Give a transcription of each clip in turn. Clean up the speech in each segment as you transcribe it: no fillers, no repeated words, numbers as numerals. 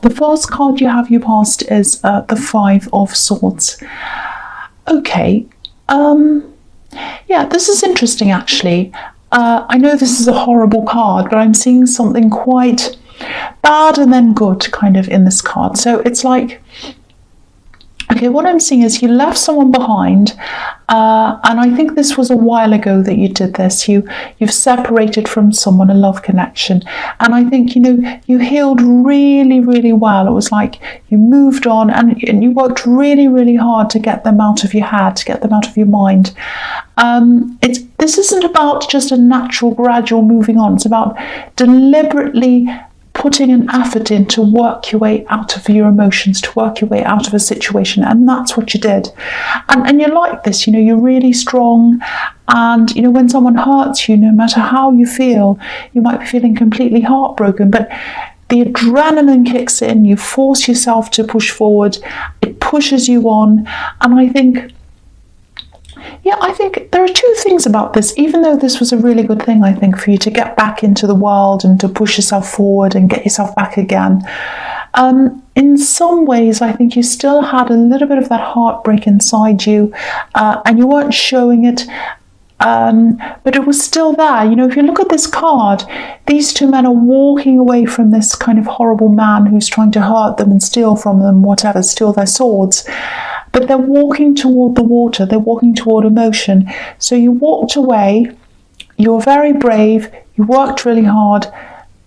The first card you have you passed is the Five of Swords. Okay, yeah, this is interesting actually. I know this is a horrible card, but I'm seeing something quite bad and then good kind of in this card. So it's like, okay, what I'm seeing is you left someone behind, and I think this was a while ago that you did this. You've separated from someone, a love connection, and I think, you know, you healed really, really well. It was like you moved on and you worked really, really hard to get them out of your head, to get them out of your mind. This isn't about just a natural, gradual moving on. It's about deliberately putting an effort in to work your way out of your emotions, to work your way out of a situation, and that's what you did. And you're like this, you know, you're really strong, and, you know, when someone hurts you, no matter how you feel, you might be feeling completely heartbroken, but the adrenaline kicks in, you force yourself to push forward, it pushes you on, and I think there are two things about this. Even though this was a really good thing, I think, for you to get back into the world and to push yourself forward and get yourself back again, in some ways I think you still had a little bit of that heartbreak inside you, and you weren't showing it, but it was still there. You know, if you look at this card, these two men are walking away from this kind of horrible man who's trying to hurt them and steal from them, whatever, steal their swords. But they're walking toward the water, they're walking toward emotion. So you walked away, you were very brave, you worked really hard,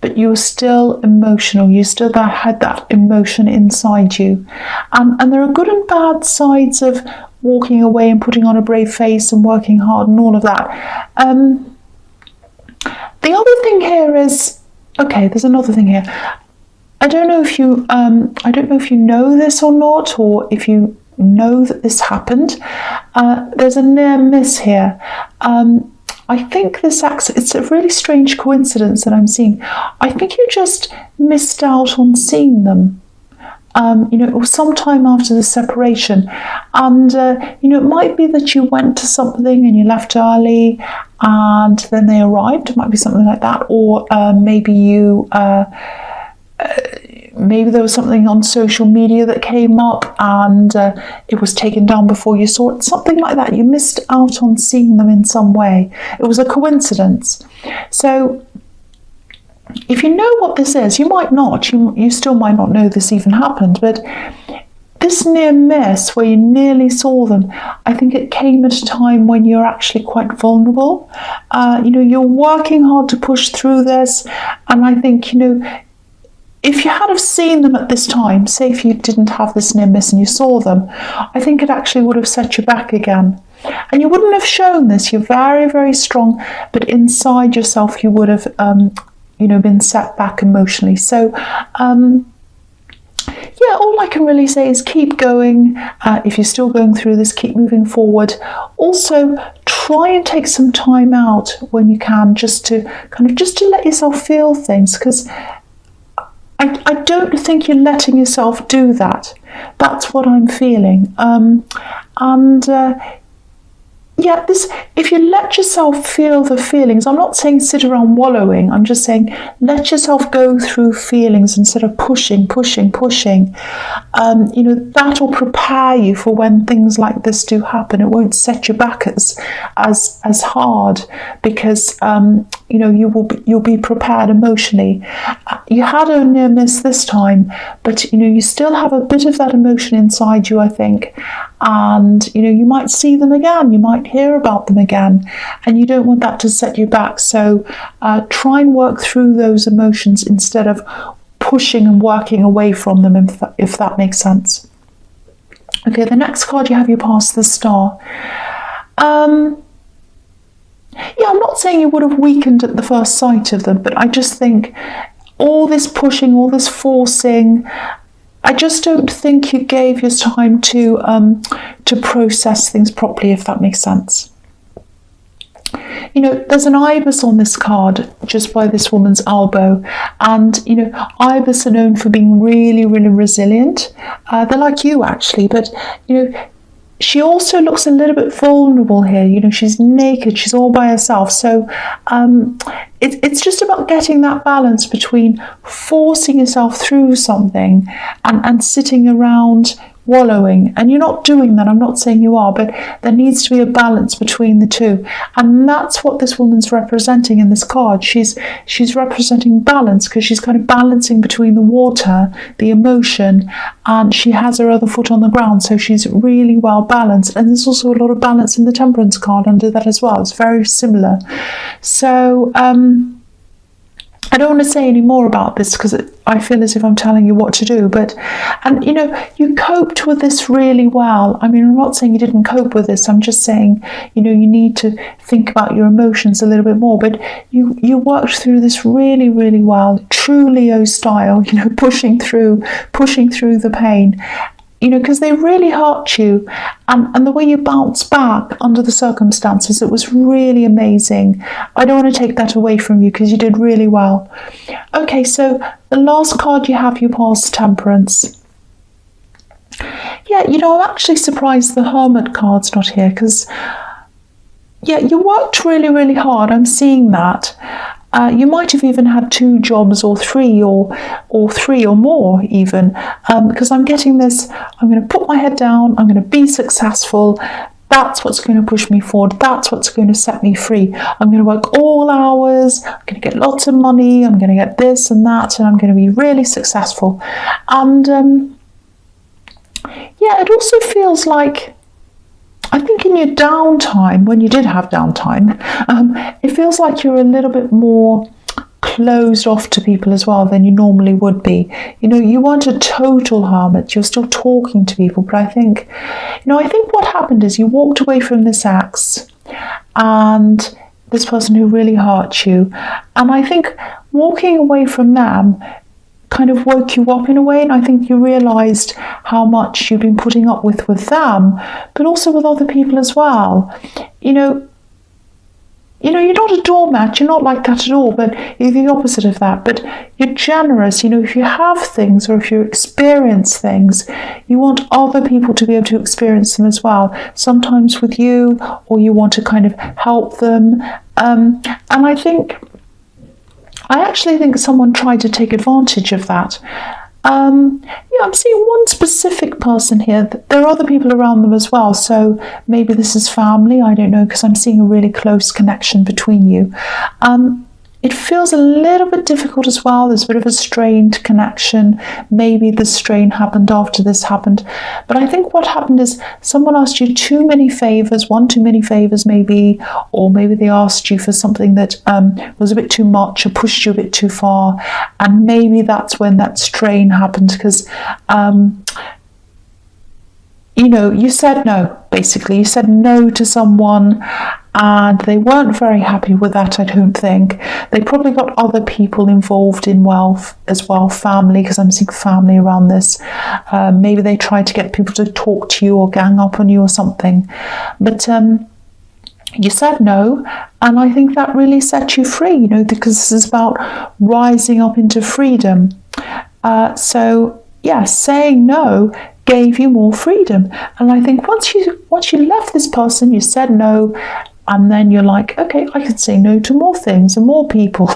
but you were still emotional, you still had that emotion inside you. And there are good and bad sides of walking away and putting on a brave face and working hard and all of that. The other thing here is, okay, there's another thing here. I don't know if you know this or not, or if you know that this happened. There's a near miss here. I think it's a really strange coincidence that I'm seeing. I think you just missed out on seeing them. You know, it was sometime after the separation, and you know, it might be that you went to something and you left early and then they arrived. It might be something like that, or maybe you maybe there was something on social media that came up and it was taken down before you saw it, something like that. You missed out on seeing them in some way. It was a coincidence. So if you know what this is, you might not, you still might not know this even happened, but this near miss where you nearly saw them, I think it came at a time when you're actually quite vulnerable. You know, you're working hard to push through this, and I think, you know, if you had have seen them at this time, say if you didn't have this near miss and you saw them, I think it actually would have set you back again. And you wouldn't have shown this. You're very, very strong, but inside yourself you would have, you know, been set back emotionally. So, yeah, all I can really say is keep going. If you're still going through this, keep moving forward. Also, try and take some time out when you can, just to let yourself feel things, because I don't think you're letting yourself do that. That's what I'm feeling. Yeah, if you let yourself feel the feelings, I'm not saying sit around wallowing, I'm just saying let yourself go through feelings instead of pushing. You know, that'll prepare you for when things like this do happen. It won't set you back as hard, because you know, you'll be prepared emotionally. You had a near miss this time, but you know, you still have a bit of that emotion inside you, I think. And you know, you might see them again, you might hear about them again, and you don't want that to set you back. So try and work through those emotions instead of pushing and working away from them, if that makes sense. Okay, the next card you have, you pass the Star. Yeah, I'm not saying you would have weakened at the first sight of them, but I just think all this pushing, all this forcing, I just don't think you gave your time to process things properly, if that makes sense. You know, there's an ibis on this card just by this woman's elbow, and you know, ibis are known for being really, really resilient. They're like you actually, but you know, she also looks a little bit vulnerable here. You know, she's naked, she's all by herself. So it's just about getting that balance between forcing yourself through something and sitting around wallowing. And you're not doing that, I'm not saying you are, but there needs to be a balance between the two. And that's what this woman's representing in this card. She's representing balance, because she's kind of balancing between the water, the emotion, and she has her other foot on the ground, so she's really well balanced. And there's also a lot of balance in the Temperance card under that as well. It's very similar. So I don't want to say any more about this because I feel as if I'm telling you what to do, and you know, you coped with this really well. I mean, I'm not saying you didn't cope with this, I'm just saying, you know, you need to think about your emotions a little bit more, but you worked through this really, really well, true Leo style, you know, pushing through the pain. You know, because they really hurt you, and the way you bounced back under the circumstances, it was really amazing. I don't want to take that away from you because you did really well. Okay, so the last card you have, you passed Temperance. Yeah, you know, I'm actually surprised the Hermit card's not here because, yeah, you worked really, really hard. I'm seeing that. You might have even had 2 jobs or 3 or 3 or more even, because I'm getting this, I'm going to put my head down, I'm going to be successful, that's what's going to push me forward, that's what's going to set me free. I'm going to work all hours, I'm going to get lots of money, I'm going to get this and that, and I'm going to be really successful. And yeah, it also feels like, I think in your downtime, when you did have downtime, it feels like you're a little bit more closed off to people as well than you normally would be. You know, you weren't a total hermit, you're still talking to people, but I think what happened is you walked away from this ex and this person who really hurt you, and I think walking away from them kind of woke you up in a way, and I think you realised how much you've been putting up with them, but also with other people as well. You know, you're not a doormat, you're not like that at all, but you're the opposite of that. But you're generous. You know, if you have things or if you experience things, you want other people to be able to experience them as well, sometimes with you, or you want to kind of help them. And I actually think someone tried to take advantage of that. Yeah, I'm seeing one specific person here. There are other people around them as well, so maybe this is family, I don't know, because I'm seeing a really close connection between you. It feels a little bit difficult as well. There's a bit of a strained connection. Maybe the strain happened after this happened. But I think what happened is someone asked you too many favours, one too many favours maybe, or maybe they asked you for something that was a bit too much or pushed you a bit too far. And maybe that's when that strain happened because, you know, you said no, basically. You said no to someone and they weren't very happy with that, I don't think. They probably got other people involved in wealth as well, family, because I'm seeing family around this. Maybe they tried to get people to talk to you or gang up on you or something. But you said no, and I think that really set you free, you know, because this is about rising up into freedom. So, yeah, saying no gave you more freedom. And I think once you left this person, you said no, and then you're like, okay, I can say no to more things and more people.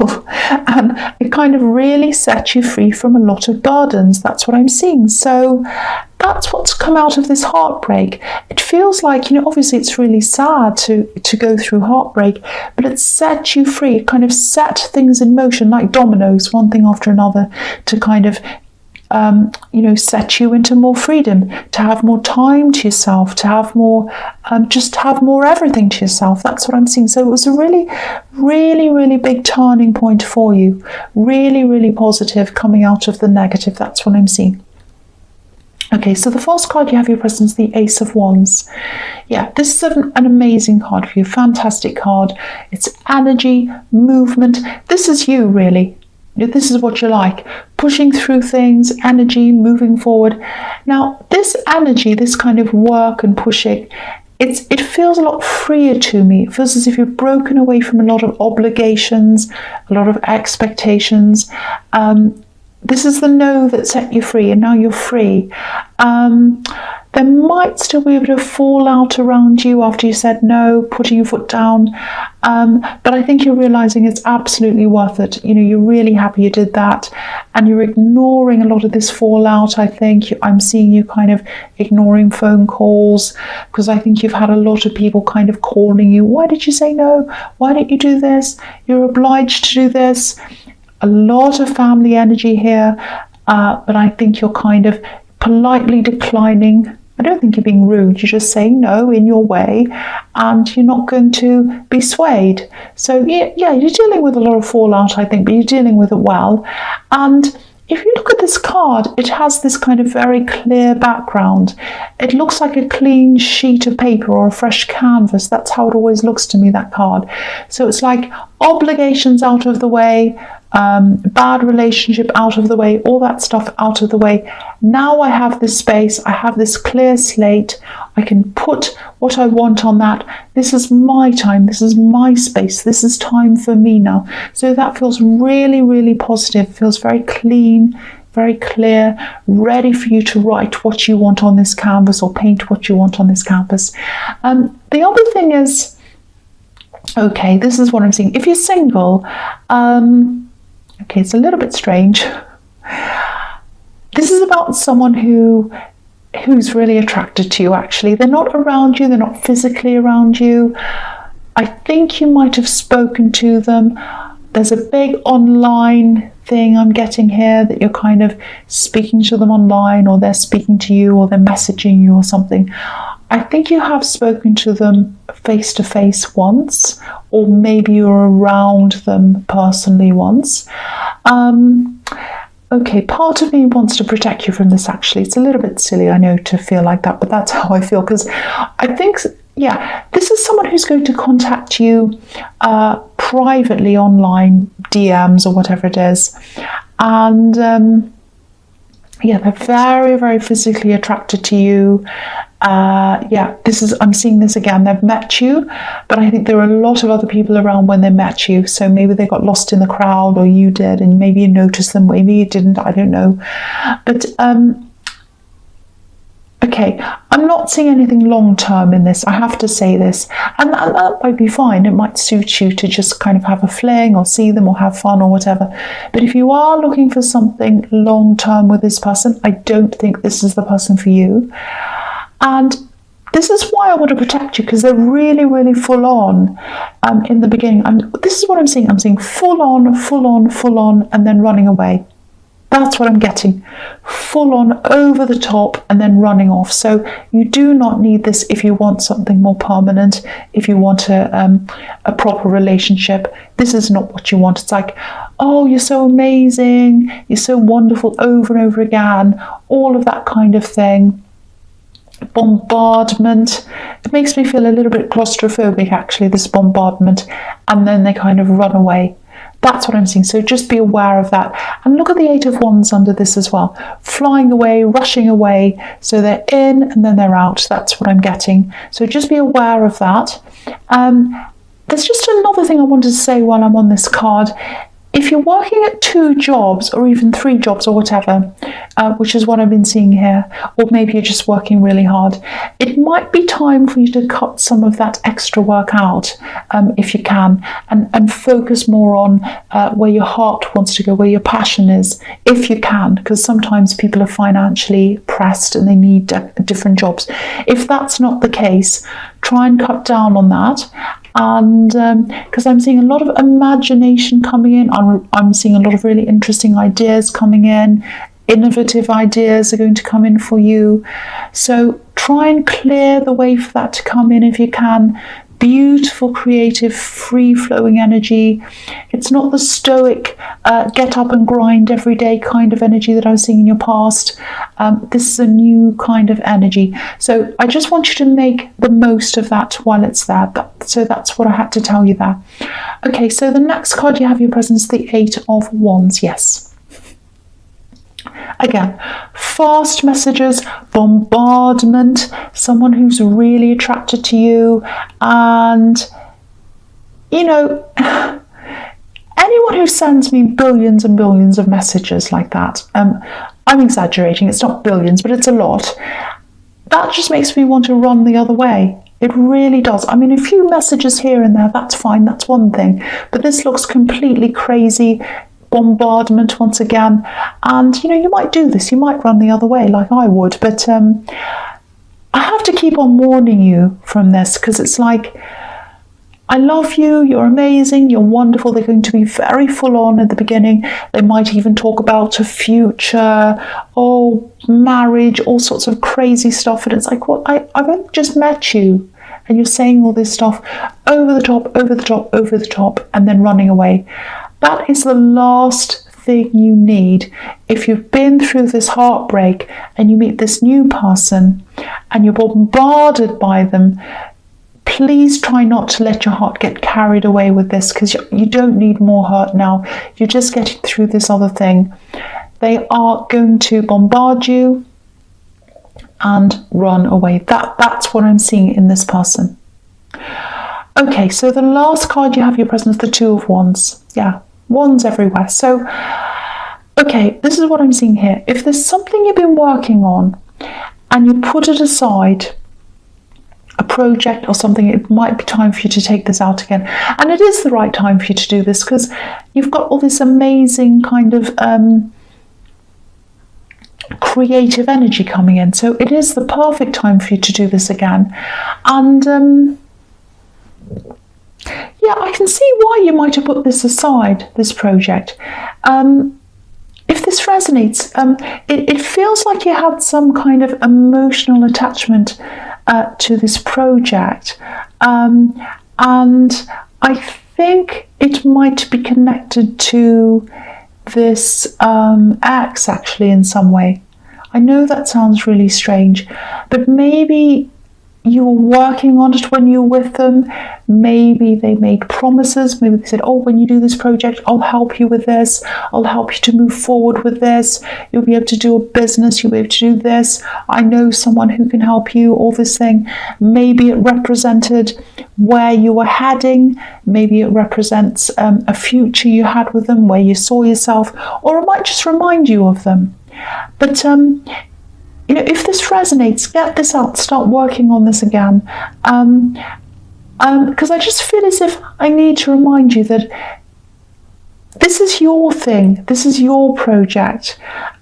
And it kind of really set you free from a lot of burdens. That's what I'm seeing. So that's what's come out of this heartbreak. It feels like, you know, obviously it's really sad to go through heartbreak, but it set you free. It kind of set things in motion like dominoes, one thing after another, to kind of you know, set you into more freedom, to have more time to yourself, to have more, just have more everything to yourself. That's what I'm seeing. So it was a really, really, really big turning point for you. Really, really positive coming out of the negative. That's what I'm seeing. Okay, so the first card you have your present is the Ace of Wands. Yeah, this is an amazing card for you. Fantastic card. It's energy, movement. This is you, really. This is what you like, pushing through things, energy, moving forward. Now, this energy, this kind of work and pushing, it feels a lot freer to me. It feels as if you've broken away from a lot of obligations, a lot of expectations. This is the no that set you free, and now you're free. There might still be a bit of fallout around you after you said no, putting your foot down. But I think you're realizing it's absolutely worth it. You know, you're really happy you did that, and you're ignoring a lot of this fallout. I think I'm seeing you kind of ignoring phone calls, because I think you've had a lot of people kind of calling you. Why did you say no? Why didn't you do this? You're obliged to do this. A lot of family energy here, but I think you're kind of politely declining. I don't think you're being rude. You're just saying no in your way, and you're not going to be swayed. So yeah, you're dealing with a lot of fallout, I think, but you're dealing with it well. And if you look at this card, it has this kind of very clear background. It looks like a clean sheet of paper or a fresh canvas. That's how it always looks to me, that card. So it's like obligations out of the way, bad relationship out of the way, all that stuff out of the way. Now I have this space, I have this clear slate, I can put what I want on that. This is my time, this is my space, this is time for me now. So that feels really, really positive. It feels very clean, very clear, ready for you to write what you want on this canvas or paint what you want on this canvas. The other thing is, okay, this is what I'm seeing. If you're single, okay, it's a little bit strange. This is about someone who's really attracted to you, actually. They're not around you, they're not physically around you. I think you might have spoken to them. There's a big online thing I'm getting here, that you're kind of speaking to them online, or they're speaking to you, or they're messaging you or something. I think you have spoken to them face to face once, or maybe you're around them personally once. Okay, part of me wants to protect you from this, actually. It's a little bit silly, I know, to feel like that, but that's how I feel, because I think, yeah, this is someone who's going to contact you privately online, DMs or whatever it is. And yeah, they're very, very physically attracted to you. Yeah, I'm seeing this again. They've met you, but I think there are a lot of other people around when they met you. So maybe they got lost in the crowd, or you did, and maybe you noticed them, maybe you didn't, I don't know. But okay, I'm not seeing anything long term in this, I have to say this, and that might be fine. It might suit you to just kind of have a fling, or see them, or have fun, or whatever. But if you are looking for something long term with this person, I don't think this is the person for you. And this is why I want to protect you, because they're really, really full on in the beginning. This is what I'm seeing. I'm seeing full on, full on, full on, and then running away. That's what I'm getting. Full on, over the top, and then running off. So you do not need this if you want something more permanent, if you want a proper relationship. This is not what you want. It's like, oh, you're so amazing, you're so wonderful, over and over again, all of that kind of thing. Bombardment. It makes me feel a little bit claustrophobic, actually, this bombardment, and then they kind of run away. That's what I'm seeing. So just be aware of that. And look at the 8 of Wands under this as well. Flying away, rushing away. So they're in and then they're out. That's what I'm getting. So just be aware of that. There's just another thing I wanted to say while I'm on this card. If you're working at 2 jobs, or even 3 jobs, or whatever, which is what I've been seeing here, or maybe you're just working really hard, it might be time for you to cut some of that extra work out, if you can, and focus more on where your heart wants to go, where your passion is, if you can, because sometimes people are financially pressed and they need different jobs. If that's not the case, try and cut down on that. And because I'm seeing a lot of imagination coming in, I'm seeing a lot of really interesting ideas coming in, innovative ideas are going to come in for you. So try and clear the way for that to come in if you can. Beautiful, creative, free-flowing energy. It's not the stoic, get up and grind every day kind of energy that I was seeing in your past. This is a new kind of energy. So I just want you to make the most of that while it's there. So that's what I had to tell you there. Okay, so the next card you have your presence, the 8 of Wands. Yes. Again, fast messages, bombardment, someone who's really attracted to you, and, you know, anyone who sends me billions and billions of messages like that, I'm exaggerating, it's not billions, but it's a lot. that just makes me want to run the other way. It really does. I mean, a few messages here and there, that's fine, that's one thing. But this looks completely crazy, bombardment once again. And, you know, you might do this, you might run the other way like I would. But I have to keep on warning you from this, because it's like, I love you, you're amazing, you're wonderful. They're going to be very full on at the beginning. They might even talk about a future, marriage, all sorts of crazy stuff. And it's like, well, I've only just met you. And you're saying all this stuff over the top, over the top, over the top, and then running away. That is the last thing you need. If you've been through this heartbreak and you meet this new person and you're bombarded by them, please try not to let your heart get carried away with this, because you don't need more hurt now. You're just getting through this other thing. They are going to bombard you and run away. That's what I'm seeing in this person. Okay, so the last card you have your present is the Two of Wands. Yeah, wands everywhere. So, okay, this is what I'm seeing here. If there's something you've been working on and you put it aside, a project or something, it might be time for you to take this out again. And it is the right time for you to do this, because you've got all this amazing kind of creative energy coming in. So it is the perfect time for you to do this again. And yeah, I can see why you might have put this aside, this project. If this resonates, it feels like you had some kind of emotional attachment to this project. And I think it might be connected to this ex, actually, in some way. I know that sounds really strange, but maybe you were working on it when you were with them. Maybe they made promises. Maybe they said, oh, when you do this project, I'll help you with this. I'll help you to move forward with this. You'll be able to do a business. You'll be able to do this. I know someone who can help you, all this thing. Maybe it represented where you were heading. Maybe it represents a future you had with them, where you saw yourself, or it might just remind you of them. But you know, if this resonates, get this out, start working on this again. Because I just feel as if I need to remind you that this is your thing, this is your project.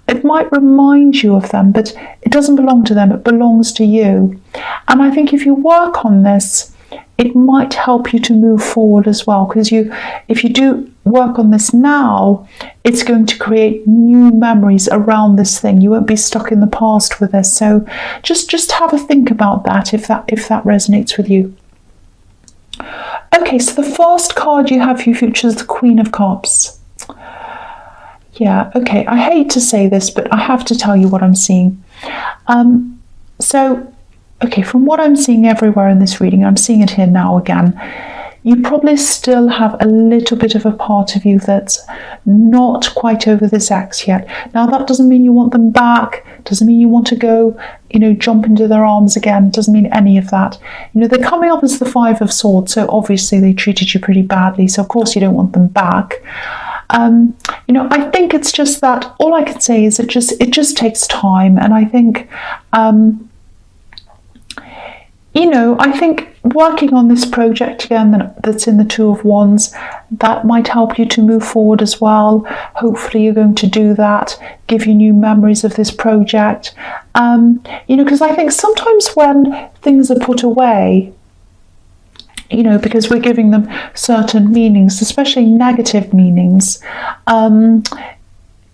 It might remind you of them, but it doesn't belong to them, it belongs to you. And I think if you work on this, it might help you to move forward as well, because if you do work on this now, it's going to create new memories around this thing. You won't be stuck in the past with this. So just have a think about that if that resonates with you. Okay, so the first card you have for your future is the Queen of Cups. Yeah, okay, I hate to say this, but I have to tell you what I'm seeing. Okay, from what I'm seeing everywhere in this reading, I'm seeing it here now again, you probably still have a little bit of a part of you that's not quite over this ex yet. Now, that doesn't mean you want them back, doesn't mean you want to go, you know, jump into their arms again, doesn't mean any of that. You know, they're coming up as the Five of Swords, so obviously they treated you pretty badly, so of course you don't want them back. You know, I think it's just that, all I can say is it just takes time, and I think you know, I think working on this project again that's in the Two of Wands, that might help you to move forward as well. Hopefully you're going to do that, give you new memories of this project. You know, because I think sometimes when things are put away, you know, because we're giving them certain meanings, especially negative meanings,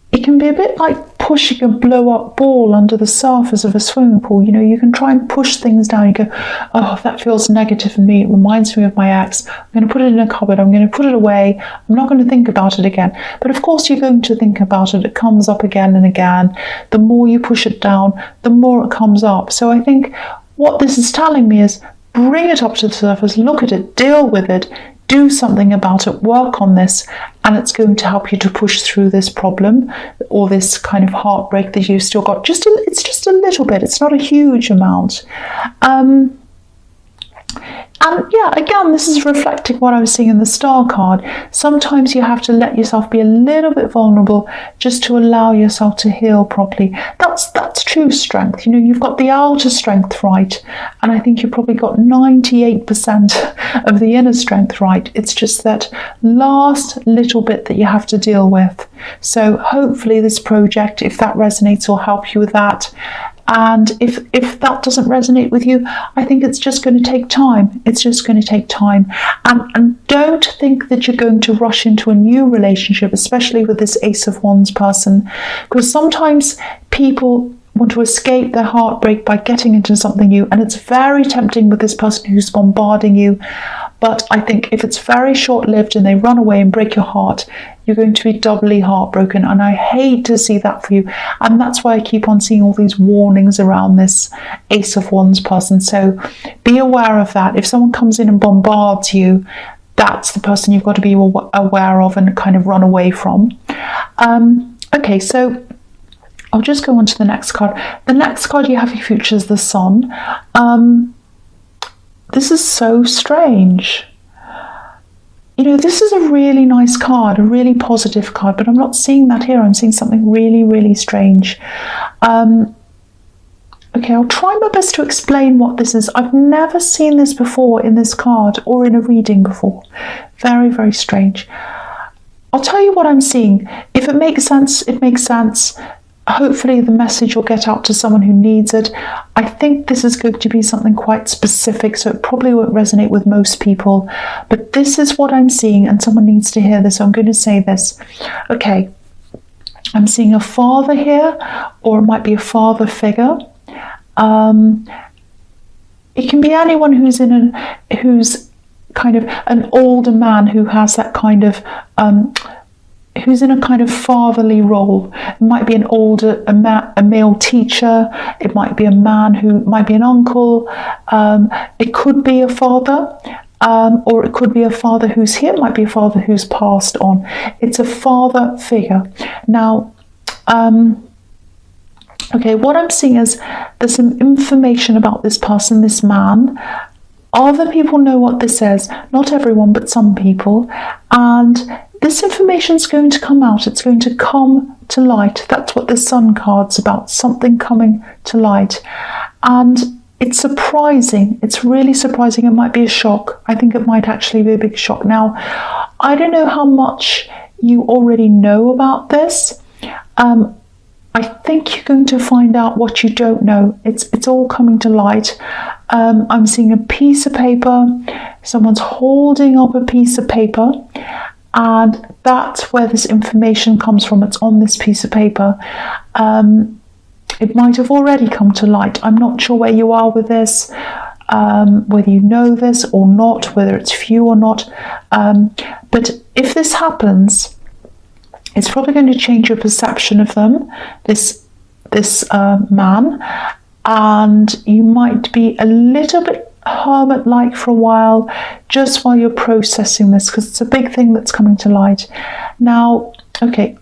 it can be a bit like pushing a blow-up ball under the surface of a swimming pool. You know, you can try and push things down. You go, oh, that feels negative for me. It reminds me of my ex. I'm going to put it in a cupboard. I'm going to put it away. I'm not going to think about it again. But of course, you're going to think about it. It comes up again and again. The more you push it down, the more it comes up. So I think what this is telling me is bring it up to the surface, look at it, deal with it, do something about it, work on this, and it's going to help you to push through this problem or this kind of heartbreak that you've still got. It's just a little bit. It's not a huge amount. And And yeah, again, this is reflecting what I was seeing in the Star card. Sometimes you have to let yourself be a little bit vulnerable just to allow yourself to heal properly. That's true strength. You know, you've got the outer strength right, and I think you've probably got 98% of the inner strength right. It's just that last little bit that you have to deal with. So hopefully this project, if that resonates, will help you with that. And if that doesn't resonate with you, I think it's just going to take time. It's just going to take time. And don't think that you're going to rush into a new relationship, especially with this Ace of Wands person, because sometimes people want to escape their heartbreak by getting into something new, and it's very tempting with this person who's bombarding you. But I think if it's very short-lived and they run away and break your heart, you're going to be doubly heartbroken, and I hate to see that for you. And that's why I keep on seeing all these warnings around this Ace of Wands person. So be aware of that. If someone comes in and bombards you, that's the person you've got to be aware of and kind of run away from. Okay, so I'll just go on to the next card. The next card you have for your future is the Sun. This is so strange. You know, this is a really nice card, a really positive card, but I'm not seeing that here. I'm seeing something really, really strange. Okay, I'll try my best to explain what this is. I've never seen this before in this card or in a reading before. Very, very strange. I'll tell you what I'm seeing. If it makes sense, it makes sense. Hopefully the message will get out to someone who needs it. I think this is going to be something quite specific, so it probably won't resonate with most people. But this is what I'm seeing, and someone needs to hear this, so I'm going to say this. Okay, I'm seeing a father here, or it might be a father figure. It can be anyone who's who's kind of an older man who has that kind of who's in a kind of fatherly role. It might be an older, a male teacher. It might be a man who might be an uncle. It could be a father, or it could be a father who's here. It might be a father who's passed on. It's a father figure. Now, okay, what I'm seeing is there's some information about this person, this man. Other people know what this is. Not everyone, but some people. And this information is going to come out. It's going to come to light. That's what the Sun card's about, something coming to light. And it's surprising. It's really surprising. It might be a shock. I think it might actually be a big shock. Now, I don't know how much you already know about this. I think you're going to find out what you don't know. It's all coming to light. I'm seeing a piece of paper. Someone's holding up a piece of paper. And that's where this information comes from. It's on this piece of paper. It might have already come to light. I'm not sure where you are with this, whether you know this or not, whether it's for you or not. But if this happens, it's probably going to change your perception of them, this man. And you might be a little bit hermit-like for a while, just while you're processing this, because it's a big thing that's coming to light. Now, okay,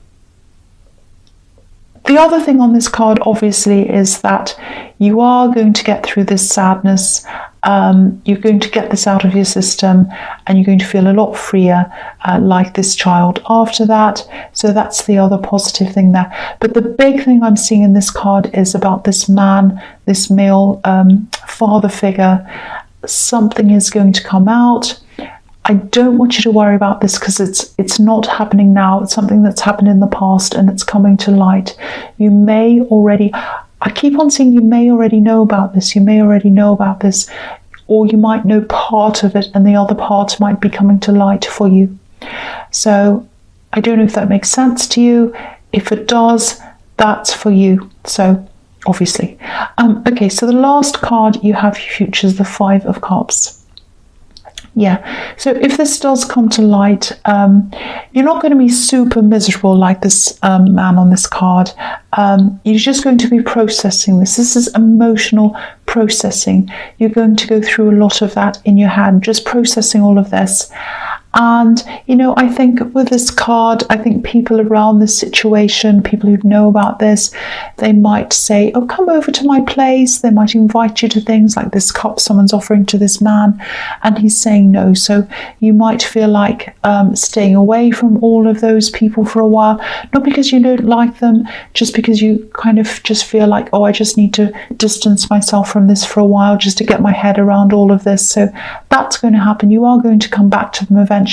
the other thing on this card obviously is that you are going to get through this sadness. You're going to get this out of your system, and you're going to feel a lot freer, like this child after that. So that's the other positive thing there. But the big thing I'm seeing in this card is about this man, this male father figure. Something is going to come out. I don't want you to worry about this, because it's not happening now. It's something that's happened in the past, and it's coming to light. You may already, I keep on saying you may already know about this. You may already know about this, or you might know part of it, and the other part might be coming to light for you. So I don't know if that makes sense to you. If it does, that's for you. So obviously. Okay, so the last card you have for your future is the Five of Cups. Yeah, so if this does come to light, you're not going to be super miserable like this man on this card. You're just going to be processing this. This is emotional processing. You're going to go through a lot of that in your head, just processing all of this. And, you know, I think with this card, I think people around this situation, people who know about this, they might say, oh, come over to my place. They might invite you to things like this cup someone's offering to this man, and he's saying no. So you might feel like staying away from all of those people for a while, not because you don't like them, just because you kind of just feel like, oh, I just need to distance myself from this for a while just to get my head around all of this. So that's going to happen. You are going to come back to them eventually.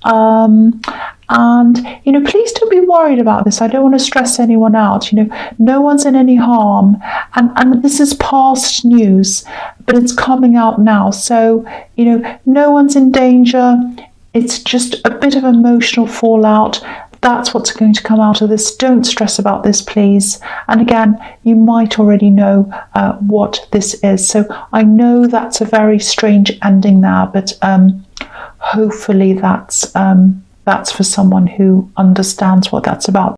And, you know, please don't be worried about this. I don't want to stress anyone out. You know, no one's in any harm. And this is past news, but it's coming out now. So, you know, no one's in danger. It's just a bit of emotional fallout. That's what's going to come out of this. Don't stress about this, please. And again, you might already know what this is. So I know that's a very strange ending there, but hopefully that's for someone who understands what that's about.